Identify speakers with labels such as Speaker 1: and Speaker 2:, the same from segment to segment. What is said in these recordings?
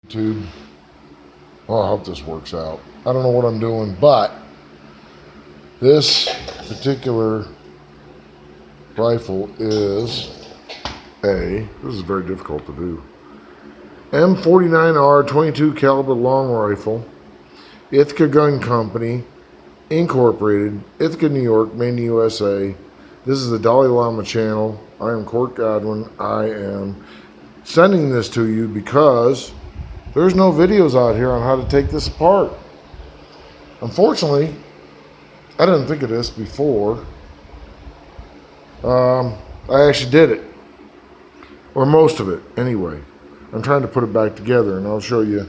Speaker 1: YouTube. Well, I hope this works out. I don't know what I'm doing, but this particular rifle is this is very difficult to do. M49r 22 caliber long rifle, Ithaca Gun Company, Incorporated, Ithaca, New York, made in the USA. This is the Dalai Lama channel. I am Court Godwin. I am sending this to you because there's no videos out here on how to take this apart. Unfortunately, I didn't think of this before. I actually did it, or most of it anyway. I'm trying to put it back together, and I'll show you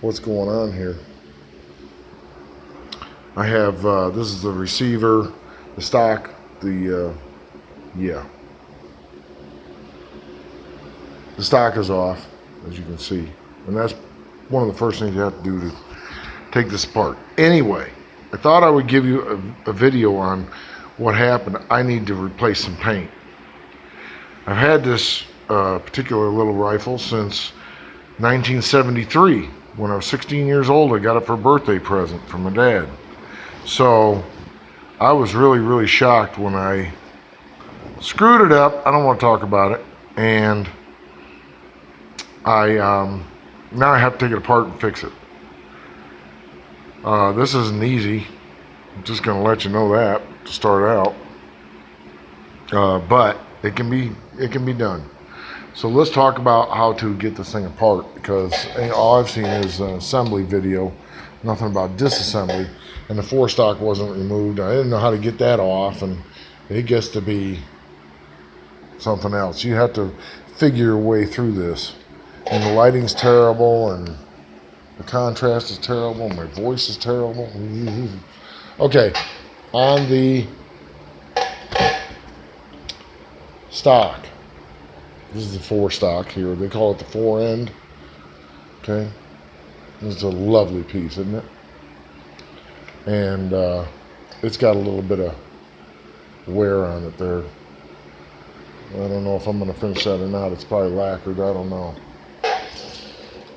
Speaker 1: what's going on here. I have this is the receiver, the stock, the stock is off, as you can see, and that's one of the first things you have to do to take this apart. Anyway, I thought I would give you a video on what happened. I need to replace some paint. I've had this particular little rifle since 1973. When I was 16 years old, I got it for a birthday present from my dad. So I was really shocked when I screwed it up. I don't want to talk about it. And now I have to take it apart and fix it. This isn't easy. I'm just going to let you know that to start out. But it can be done. So let's talk about how to get this thing apart, because all I've seen is an assembly video, nothing about disassembly, and the forestock wasn't removed. I didn't know how to get that off, and it gets to be something else. You have to figure your way through this, and the lighting's terrible, and the contrast is terrible, my voice is terrible. Okay, on the stock, this is the forestock here. They call it the fore end. Okay, this is a lovely piece, isn't it? And it's got a little bit of wear on it there. I don't know if I'm going to finish that or not. It's probably lacquered. I don't know.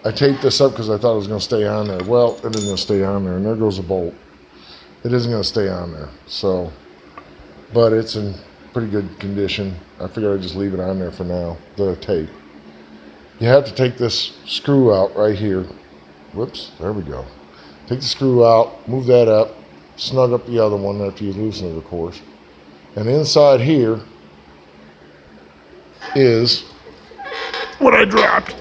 Speaker 1: I taped this up because I thought it was going to stay on there. Well, it isn't going to stay on there, and there goes a bolt. It isn't going to stay on there. So, but it's in pretty good condition. I figured I'd just leave it on there for now, the tape. You have to take this screw out right here. Whoops, there we go. Take the screw out, move that up, snug up the other one after you loosen it, of course. And inside here is what I dropped.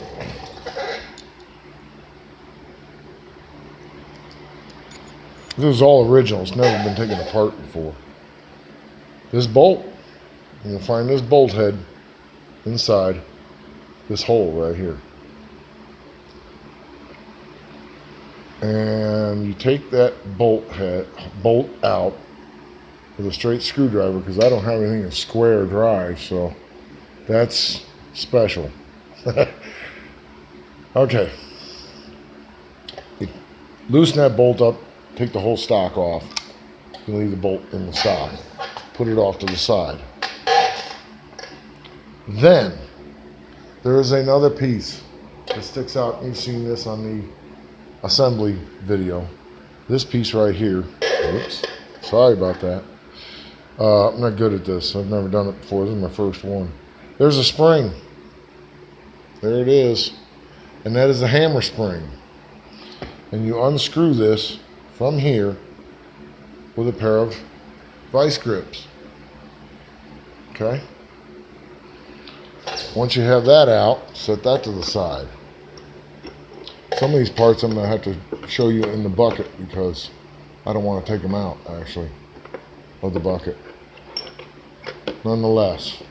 Speaker 1: This is all original. It's never been taken apart before. This bolt, you'll find this bolt head inside this hole right here. And you take that bolt out with a straight screwdriver, because I don't have anything to square drive, so that's special. Okay. You loosen that bolt up, take the whole stock off. You leave the bolt in the stock. Put it off to the side. Then there is another piece that sticks out. You've seen this on the assembly video. This piece right here. Oops, sorry about that. I'm not good at this. I've never done it before. This is my first one. There's a spring. There it is. And that is a hammer spring. And you unscrew this from here with a pair of vice grips. Okay? Once you have that out, set that to the side. Some of these parts I'm going to have to show you in the bucket, because I don't want to take them out, actually, of the bucket. Nonetheless,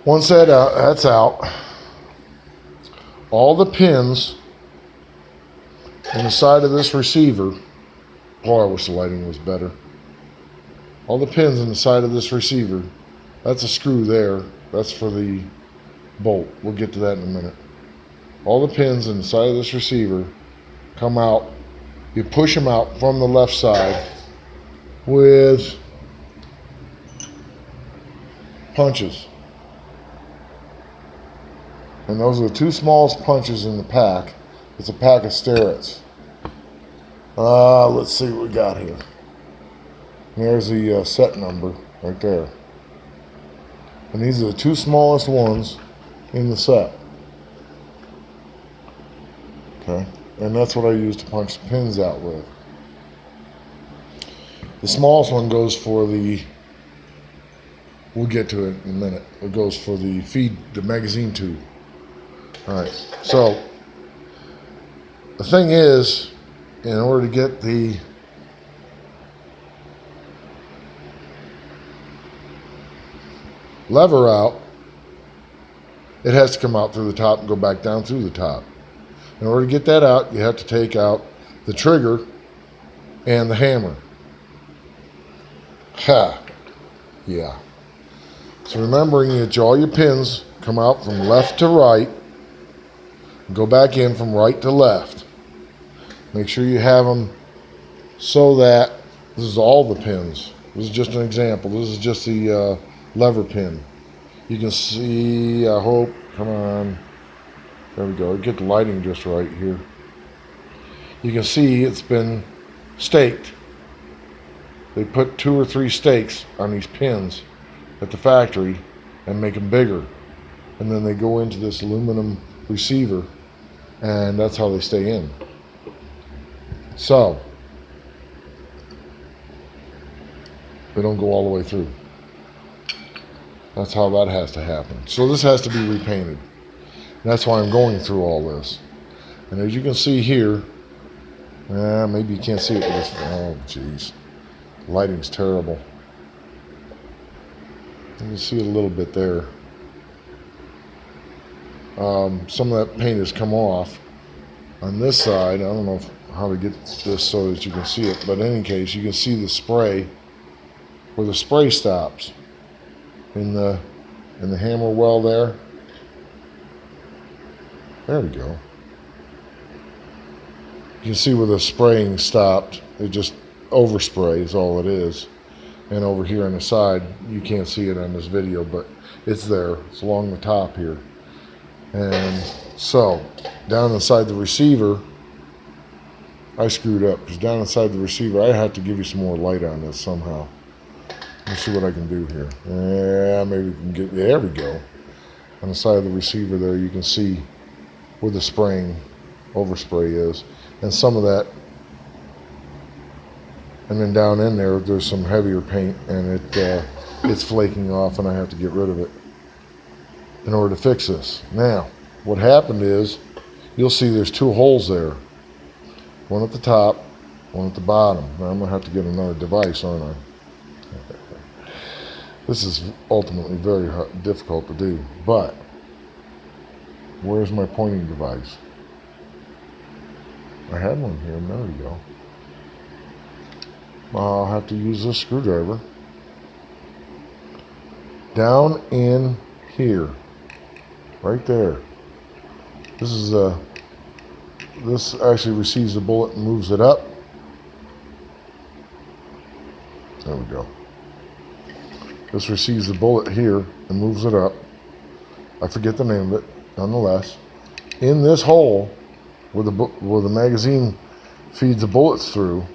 Speaker 1: once that's out, all the pins in the side of this receiver, oh, I wish the lighting was better. All the pins in the side of this receiver, that's a screw there. That's for the bolt. We'll get to that in a minute. All the pins in the side of this receiver come out. You push them out from the left side with punches. And those are the two smallest punches in the pack. It's a pack of Starretts. Let's see what we got here. There's the set number right there. And these are the two smallest ones in the set. Okay, and that's what I use to punch the pins out with. The smallest one goes for the, we'll get to it in a minute, it goes for the magazine tube. Alright, so the thing is, in order to get the lever out, it has to come out through the top and go back down through the top. In order to get that out, you have to take out the trigger and the hammer. Ha! Yeah. So remembering that all your pins come out from left to right, go back in from right to left. Make sure you have them so that this is all the pins. This is just an example. This is just the lever pin. You can see, I hope, come on. There we go. Get the lighting just right here. You can see it's been staked. They put 2 or 3 stakes on these pins at the factory and make them bigger. And then they go into this aluminum receiver, and that's how they stay in. So, they don't go all the way through. That's how that has to happen. So this has to be repainted. That's why I'm going through all this. And as you can see here, maybe you can't see it with this. Oh, jeez. Lighting's terrible. You can see it a little bit there. Some of that paint has come off. On this side, I don't know how to get this so that you can see it, but in any case, you can see the spray, where the spray stops in the hammer well there. There we go. You can see where the spraying stopped. It just overspray is all it is. And over here on the side, you can't see it on this video, but it's there. It's along the top here. And so, down inside the receiver, I screwed up, because down inside the receiver, I have to give you some more light on this somehow. Let's see what I can do here. Yeah, maybe we can get, there we go. On the side of the receiver there, you can see where the spraying overspray is. And some of that, and then down in there, there's some heavier paint, and it's flaking off, and I have to get rid of it in order to fix this. Now, what happened is, you'll see there's 2 holes there. One at the top, one at the bottom. Now I'm going to have to get another device, aren't I? This is ultimately very difficult to do, but where's my pointing device? I had one here, there we go. I'll have to use this screwdriver. Down in here, right there. This is this actually receives the bullet and moves it up. There we go. This receives the bullet here and moves it up. I forget the name of it, nonetheless. In this hole, where the magazine feeds the bullets through,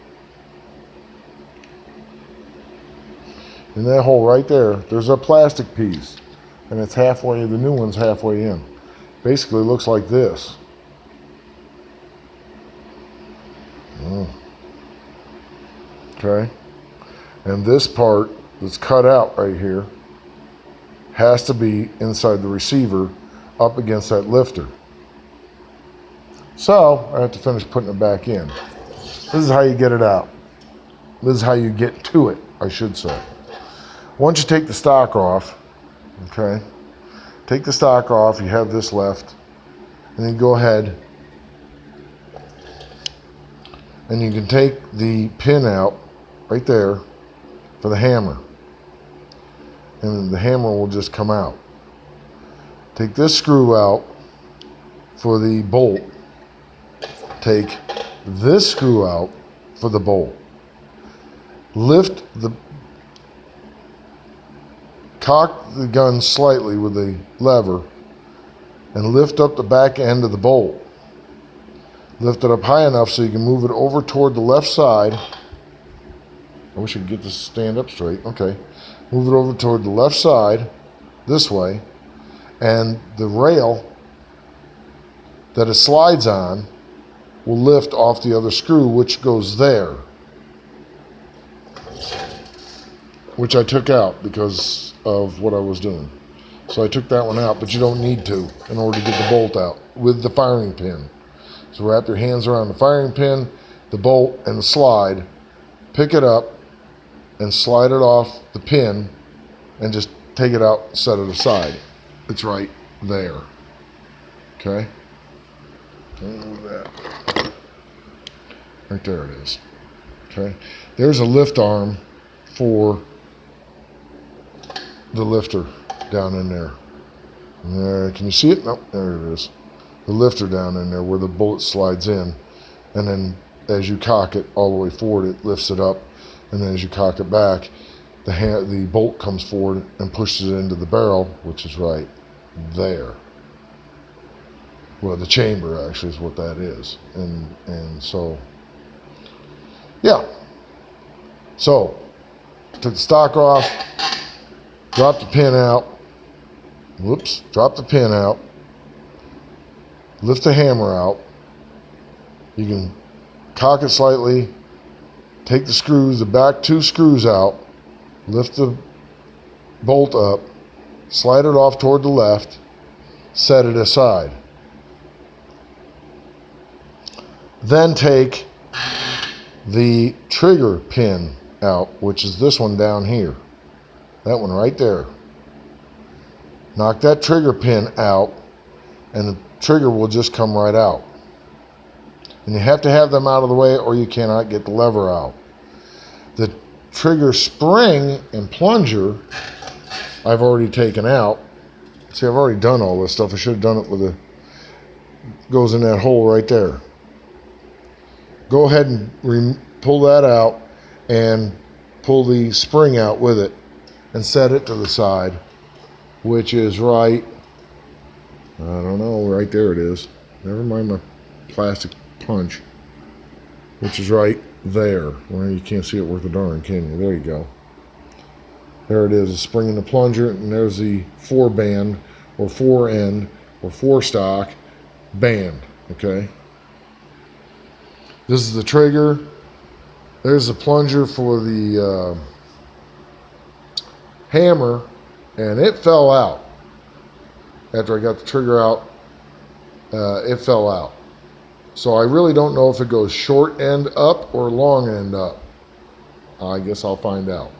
Speaker 1: in that hole right there, there's a plastic piece, and it's halfway, the new one's halfway in. Basically, it looks like this. Okay, and this part that's cut out right here has to be inside the receiver up against that lifter. So I have to finish putting it back in. This is how you get it out. This is how you get to it, I should say. Once you take the stock off, okay, take the stock off, you have this left, and then go ahead and you can take the pin out right there for the hammer, and the hammer will just come out. Take this screw out for the bolt. Take this screw out for the bolt. Lift cock the gun slightly with the lever and lift up the back end of the bolt. Lift it up high enough so you can move it over toward the left side. I wish I could get this to stand up straight. Okay. Move it over toward the left side, this way, and the rail that it slides on will lift off the other screw, which goes there, which I took out because of what I was doing. So I took that one out, but you don't need to in order to get the bolt out with the firing pin. So wrap your hands around the firing pin, the bolt, and the slide, pick it up, and slide it off the pin, and just take it out and set it aside. It's right there. Okay? Move that. Right there it is. Okay? There's a lift arm for the lifter down in there. Can you see it? No, there it is. The lifter down in there where the bolt slides in, and then as you cock it all the way forward, it lifts it up, and then as you cock it back, the bolt comes forward and pushes it into the barrel, which is right there. Well, the chamber actually is what that is, and so yeah. So took the stock off, dropped the pin out. Whoops, drop the pin out. Lift the hammer out. You can cock it slightly, take the screws, the back two screws out, lift the bolt up, slide it off toward the left, set it aside. Then take the trigger pin out, which is this one down here. That one right there. Knock that trigger pin out, and the trigger will just come right out. And you have to have them out of the way or you cannot get the lever out. The trigger spring and plunger I've already taken out. See, I've already done all this stuff. I should have done it with a, goes in that hole right there. Go ahead and pull that out and pull the spring out with it and set it to the side, which is right, I don't know, right there it is. Never mind my plastic punch, which is right there. Well, you can't see it worth a darn, can you? There you go. There it is, the spring and the plunger, and there's the 4-band or 4-end or 4-stock band, okay? This is the trigger. There's the plunger for the hammer, and it fell out. After I got the trigger out, it fell out. So I really don't know if it goes short end up or long end up. I guess I'll find out.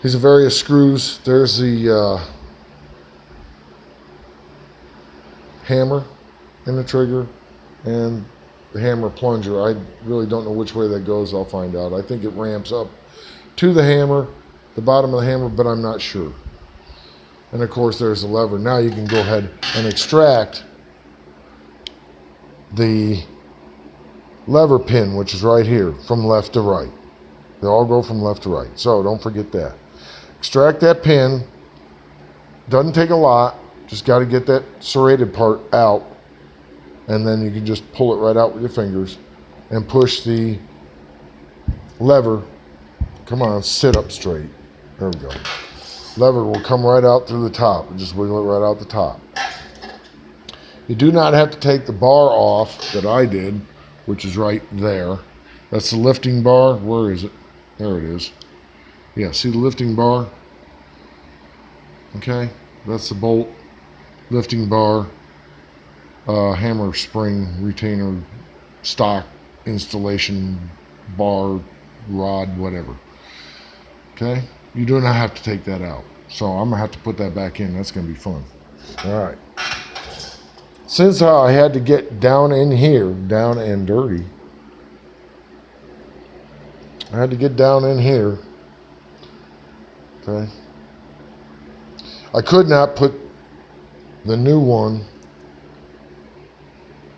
Speaker 1: These are various screws. There's the hammer and the trigger and the hammer plunger. I really don't know which way that goes. I'll find out. I think it ramps up to the hammer, the bottom of the hammer, but I'm not sure. And of course there's the lever. Now you can go ahead and extract the lever pin, which is right here, from left to right. They all go from left to right, so don't forget that. Extract that pin. Doesn't take a lot, just got to get that serrated part out, and then you can just pull it right out with your fingers and push the lever. Come on, sit up straight. There we go. Lever will come right out through the top and just wiggle it right out the top. You do not have to take the bar off that I did, which is right there. That's the lifting bar. Where is it? There it is. Yeah, see the lifting bar? Okay, that's the bolt, lifting bar, hammer, spring, retainer, stock, installation, bar, rod, whatever. Okay, you do not have to take that out. So I'm gonna have to put that back in. That's gonna be fun. All right. Since I had to get down in here, down and dirty, I had to get down in here. Okay. I could not put the new one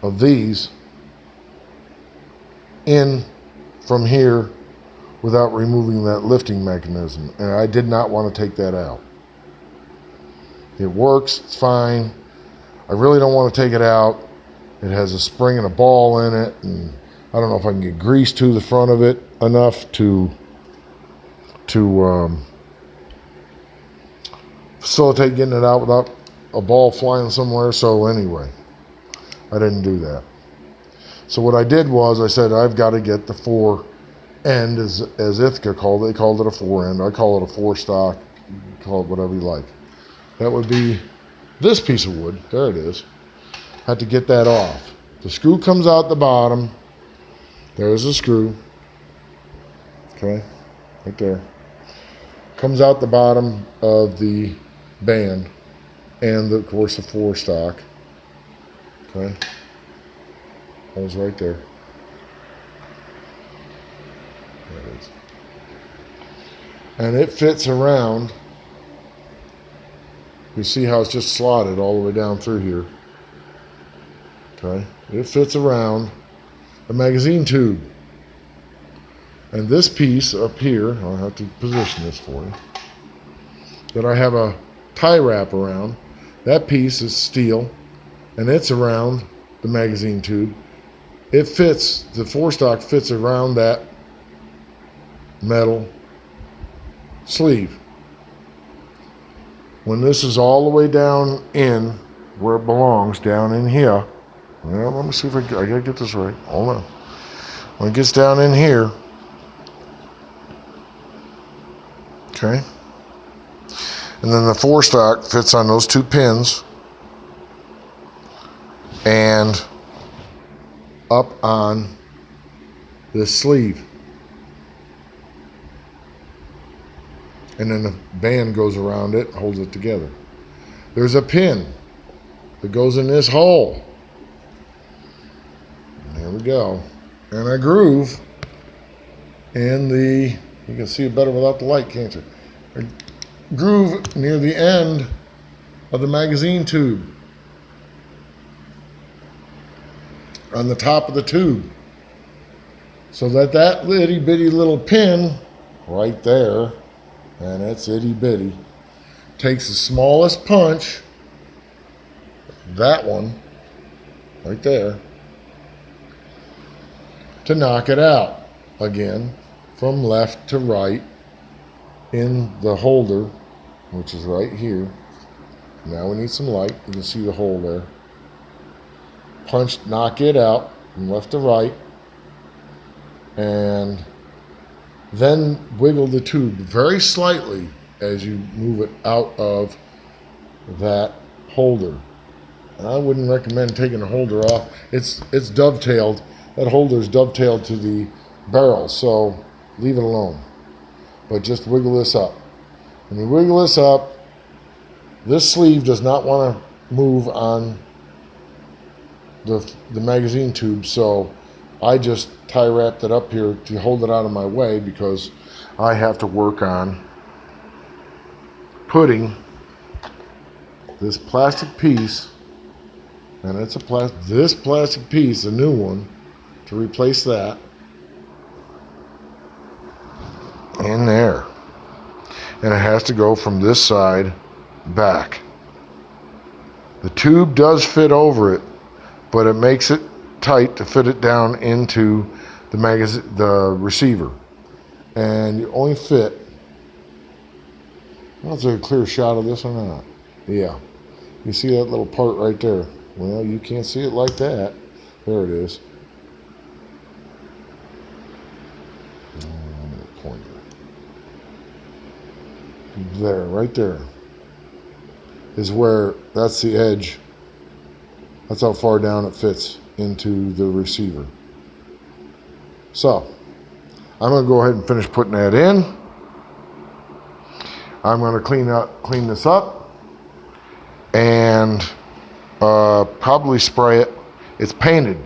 Speaker 1: of these in from here without removing that lifting mechanism, and I did not want to take that out. It works, it's fine. I really don't want to take it out. It has a spring and a ball in it, and I don't know if I can get grease to the front of it enough to facilitate getting it out without a ball flying somewhere. So anyway, I didn't do that. So what I did was I said, I've got to get the 4-end, as Ithaca called it. They called it a 4-end. I call it a 4-stock. Call it whatever you like. That would be this piece of wood. There it is. Had to get that off. The screw comes out the bottom. There's the screw. Okay, right there. Comes out the bottom of the band, and of course the 4-stock. Okay, that was right there. There it is. And it fits around. You see how it's just slotted all the way down through here. Okay, it fits around the magazine tube. And this piece up here, I'll have to position this for you, that I have a tie wrap around. That piece is steel, and it's around the magazine tube. It fits, the 4-stock fits around that metal sleeve. When this is all the way down in where it belongs, down in here, well, let me see if I gotta get this right. Hold on. When it gets down in here, okay, and then the 4-stock fits on those 2 pins and up on this sleeve, and then the band goes around it, holds it together. There's a pin that goes in this hole. There we go. And a groove in the, you can see it better without the light, can't you? A groove near the end of the magazine tube, on the top of the tube, so that itty bitty little pin right there, and it's itty bitty, takes the smallest punch, that one right there, to knock it out again from left to right in the holder, which is right here. Now we need some light. You can see the hole there. Punch, knock it out from left to right, and then wiggle the tube very slightly as you move it out of that holder. And I wouldn't recommend taking the holder off. It's dovetailed. That holder is dovetailed to the barrel, so leave it alone. But just wiggle this up. When you wiggle this up, this sleeve does not want to move on the magazine tube, so I just tie wrapped it up here to hold it out of my way, because I have to work on putting this plastic piece, and it's this plastic piece, a new one, to replace that, in there. And it has to go from this side back. The tube does fit over it, but it makes it tight to fit it down into the receiver. And you only fit, well, is there a clear shot of this or not? Yeah. You see that little part right there? Well, you can't see it like that. There it is. Pointer. There, right there, is where, that's the edge. That's how far down it fits into the receiver. So, I'm going to go ahead and finish putting that in. I'm going to clean this up, and probably spray it. It's painted.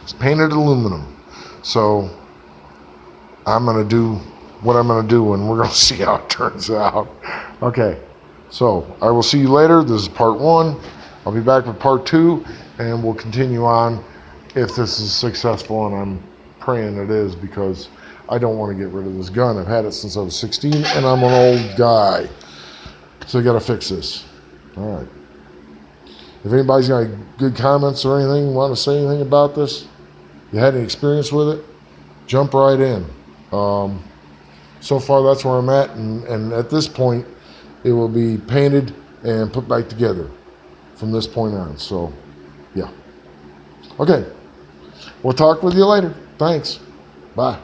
Speaker 1: It's painted aluminum. So, I'm going to do what I'm going to do, and we're going to see how it turns out. Okay, so I will see you later. This is part 1. I'll be back with part 2, and we'll continue on if this is successful, and I'm praying it is, because I don't want to get rid of this gun. I've had it since I was 16, and I'm an old guy. So I got to fix this. All right. If anybody's got any good comments or anything, want to say anything about this, you had any experience with it, jump right in. So far, that's where I'm at, and at this point, it will be painted and put back together from this point on. So, yeah. Okay. We'll talk with you later. Thanks. Bye.